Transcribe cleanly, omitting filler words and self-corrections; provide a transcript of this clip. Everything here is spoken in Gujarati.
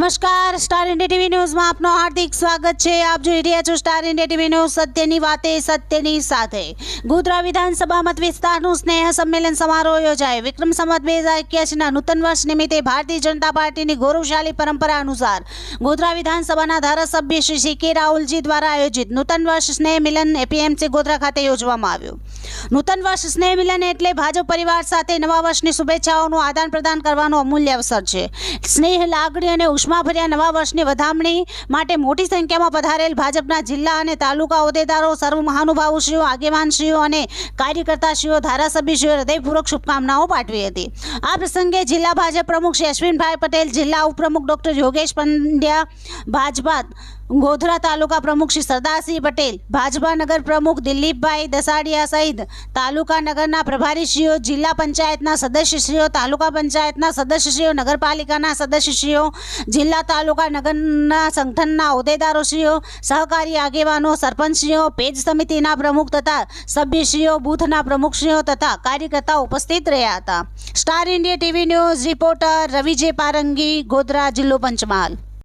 નમસ્કાર, સ્ટાર ઇન્ડિયા ટીવી ન્યૂઝમાં આપનું હાર્દિક સ્વાગત છે। આપ જોઈ રહ્યા છો સ્ટાર ઇન્ડિયા ટીવી ન્યૂઝ, સત્યની વાતે સત્યની સાથે। ગોધરા વિધાનસભા મત વિસ્તારનું સ્નેહ સંમેલન સમારોહ યોજાયો। વિક્રમ સંવત 2081ના નૂતન વર્ષ નિમિત્તે ભારતીય જનતા પાર્ટીની ગૌરવશાળી પરંપરા અનુસાર ગોધરા વિધાનસભાના ધારાસભ્ય શ્રી સી.કે. રાહુલજી દ્વારા આયોજિત નૂતન વર્ષ સ્નેહ મિલન એપીએમસી ગોધરા ખાતે યોજવામાં આવ્યું। નૂતન વર્ષ સ્નેહ મિલન એટલે ભાજપ પરિવાર સાથે નવા વર્ષની શુભેચ્છાઓનું આદાન પ્રદાન કરવાનો અમૂલ્ય અવસર છે। સ્નેહ, લાગણી અને ઉષ્માભર્યા નવા વર્ષની વધામણી માટે મોટી સંખ્યામાં પધારેલ ભાજપના જિલ્લા અને તાલુકા હોદ્દેદારો, સર્વ મહાનુભાવોશ્રીઓ, આગેવાનશ્રીઓ અને કાર્યકર્તાશ્રીઓ, ધારાસભ્યશ્રીઓ હૃદયપૂર્વક શુભકામનાઓ પાઠવી હતી। આ પ્રસંગે જિલ્લા ભાજપ પ્રમુખ શ્રી અશ્વિનભાઈ પટેલ, જિલ્લા ઉપપ્રમુખ ડોક્ટર યોગેશ પંડ્યા, ભાજપા ગોધરા તાલુકા પ્રમુખ શ્રી સરદારસિંહ પટેલ, ભાજપા નગર પ્રમુખ દિલીપભાઈ દસાડિયા સહિત તાલુકા નગરના પ્રભારીશ્રીઓ, જિલ્લા પંચાયતના સદસ્યશ્રીઓ, તાલુકા પંચાયતના સદસ્યશ્રીઓ, નગરપાલિકાના સદસ્યશ્રીઓ, જિલ્લા તાલુકા નગરના સંગઠનના હોદ્દેદારોશ્રીઓ, સહકારી આગેવાનો, સરપંચશ્રીઓ, પેજ સમિતિના પ્રમુખ તથા સભ્યશ્રીઓ, બૂથના પ્રમુખશ્રીઓ તથા કાર્યકર્તાઓ ઉપસ્થિત રહ્યા હતા। Star India TV News reporter રવિજે પારંગી, ગોધરા, જિલ્લો પંચમહાલ।